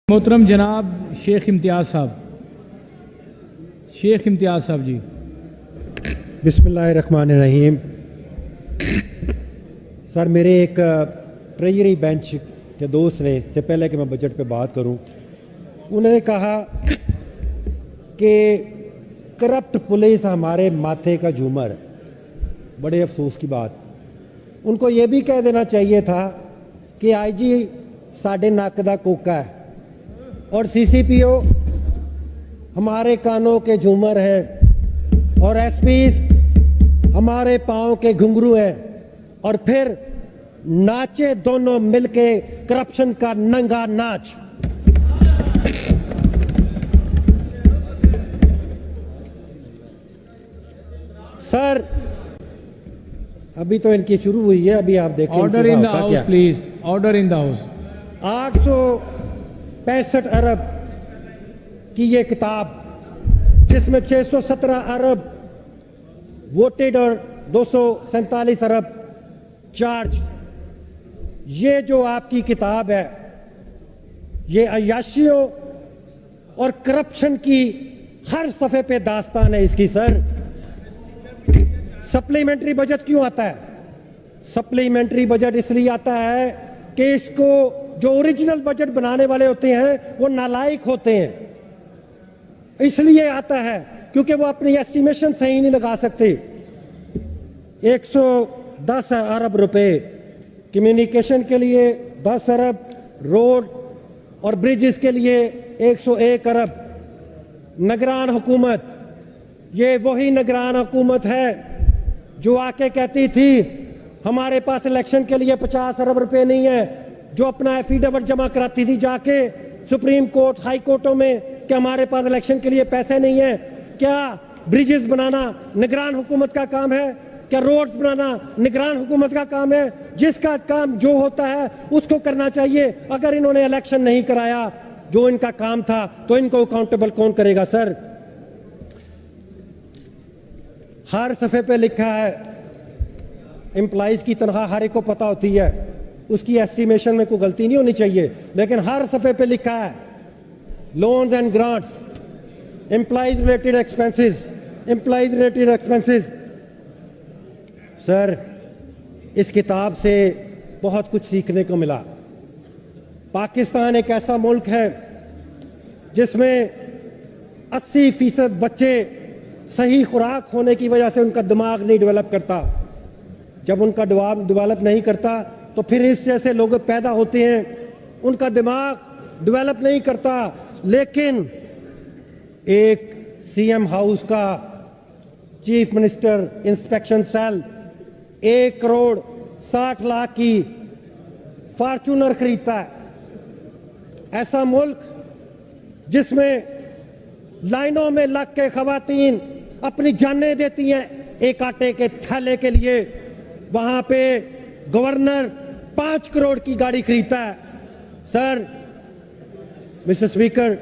मोहतरम जनाब शेख इम्तियाज़ साहब जी। बिस्मिल्लाहिर्रहमानिर्रहीम। सर, मेरे एक ट्रेजरी बेंच के दोस्त ने, इससे पहले कि मैं बजट पे बात करूं, उन्होंने कहा कि करप्ट पुलिस हमारे माथे का झूमर है। बड़े अफसोस की बात। उनको ये भी कह देना चाहिए था कि आईजी साढ़े नक दा कोका है और सीसीपीओ हमारे कानों के झूमर हैं और एसपीज हमारे पाँव के घुंघरू हैं, और फिर नाचे दोनों मिलके करप्शन का नंगा नाच। सर, अभी तो इनकी शुरू हुई है, अभी आप देखें। Order in the house please, order in the house. 865 अरब की ये किताब, जिसमें 617 अरब वोटेड और 247 अरब चार्ज, ये जो आपकी किताब है, ये अय्याशियों और करप्शन की हर सफ़े पे दास्तान है इसकी। सर, सप्लीमेंट्री बजट क्यों आता है? सप्लीमेंट्री बजट इसलिए आता है कि इसको जो ओरिजिनल बजट बनाने वाले होते हैं वो नालायक होते हैं, इसलिए आता है क्योंकि वो अपनी एस्टिमेशन सही नहीं लगा सकते। 110 अरब रुपए कम्युनिकेशन के लिए, 10 अरब रोड और ब्रिजेस के लिए, 101 अरब। निगरान हुकूमत, ये वही निगरान हुकूमत है जो आके कहती थी हमारे पास इलेक्शन के लिए 50 अरब रुपए नहीं है, जो अपना एफिडेविट जमा कराती थी जाके सुप्रीम कोर्ट, हाई कोर्टों में कि हमारे पास इलेक्शन के लिए पैसे नहीं है। क्या ब्रिजेस बनाना निगरान हुकूमत का काम है? क्या रोड बनाना निगरान हुकूमत का काम है? जिसका काम जो होता है उसको करना चाहिए। अगर इन्होंने इलेक्शन नहीं कराया जो इनका काम था, तो इनको अकाउंटेबल कौन करेगा? सर, हर सफ़े पे लिखा है एम्प्लॉइज की तनख्वाह हर एक को पता होती है, उसकी एस्टिमेशन में कोई गलती नहीं होनी चाहिए, लेकिन हर सफ़े पे लिखा है loans and grants, employees related expenses, employees related expenses. Sir, इस किताब से बहुत कुछ सीखने को मिला। पाकिस्तान एक ऐसा मुल्क है जिसमें 80% बच्चे सही खुराक होने की वजह से उनका दिमाग नहीं डेवलप करता। जब उनका दिमाग डेवलप नहीं करता तो फिर इस जैसे लोग पैदा होते हैं, उनका दिमाग डेवलप नहीं करता। लेकिन एक सीएम हाउस का chief minister inspection cell 1 crore 60 lakh की फॉर्च्यूनर खरीदता है। ऐसा मुल्क जिसमें लाइनों में लग के खवातीन अपनी जानें देती हैं एक आटे के थैले के लिए, वहां पे गवर्नर 5 करोड़ की गाड़ी खरीदता है। सर, मिस्टर स्पीकर,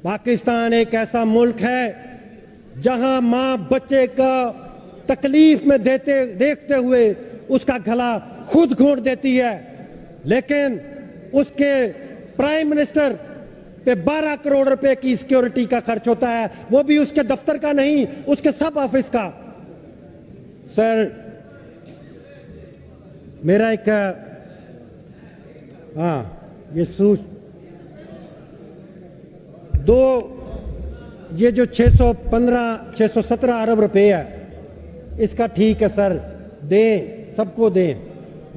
पाकिस्तान एक ऐसा मुल्क है जहां मां बच्चे का तकलीफ में देखते हुए उसका गला खुद घोंट देती है, लेकिन उसके प्राइम मिनिस्टर पे 12 करोड़ रुपए की सिक्योरिटी का खर्च होता है, वो भी उसके दफ्तर का नहीं, उसके सब ऑफिस का। सर, मेरा एक ये जो 617 अरब रुपए है, इसका ठीक है सर, दें, सबको दें।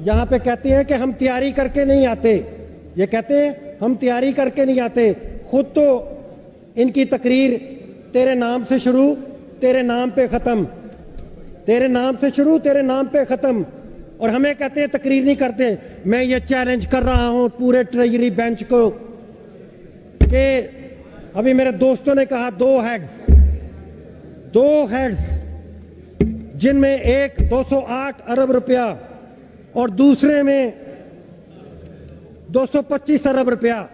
यहाँ पे कहते हैं कि हम तैयारी करके नहीं आते, ये कहते हैं हम तैयारी करके नहीं आते। खुद तो इनकी तकरीर तेरे नाम से शुरू, तेरे नाम पे ख़त्म, तेरे नाम से शुरू, तेरे नाम पे ख़त्म, और हमें कहते हैं तकरीर नहीं करते। मैं ये चैलेंज कर रहा हूँ पूरे ट्रेजरी बेंच को कि अभी मेरे दोस्तों ने कहा 2 हेड्स जिनमें एक 208 अरब रुपया और दूसरे में 225 अरब रुपया,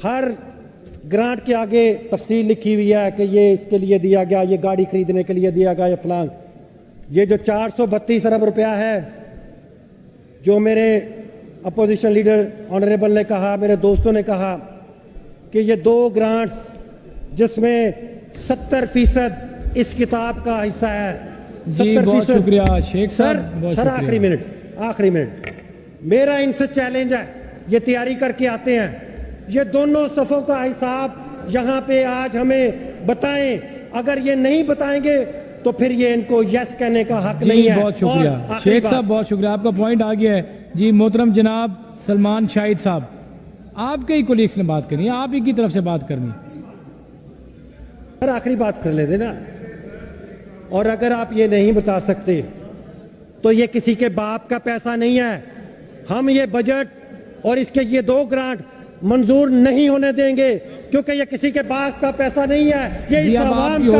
हर ग्रांट के आगे तफसील लिखी हुई है कि ये इसके लिए दिया गया, ये गाड़ी खरीदने के लिए दिया गया, ये फलां। ये जो 432 अरब रुपया है जो मेरे अपोजिशन लीडर ऑनरेबल ने कहा, मेरे दोस्तों ने कहा कि ये 2 ग्रांट्स जिसमें 70% इस किताब का हिस्सा है। जी बहुत शुक्रिया शेख साहब, बहुत सर शुक्रिया। आखिरी मिनट मेरा इनसे चैलेंज है, ये तैयारी करके आते हैं, ये दोनों सफ़ों का हिसाब यहाँ पे आज हमें बताएं। अगर ये नहीं बताएंगे तो फिर ये इनको यस कहने का हक नहीं है। बहुत शुक्रिया शेख साहब, बहुत शुक्रिया, आपका पॉइंट आ गया है। जी मोहतरम जनाब सलमान शाहिद साहब, आपके ही कोलीग्स ने बात करनी है, आप ही की तरफ से बात करनी है। सर आखिरी बात कर लेते ना, और अगर आप ये नहीं बता सकते तो ये किसी के बाप का पैसा नहीं है। हम ये बजट और इसके ये 2 ग्रांट मंजूर नहीं होने देंगे, क्योंकि ये किसी के बाप का पैसा नहीं है, ये इस आवाम का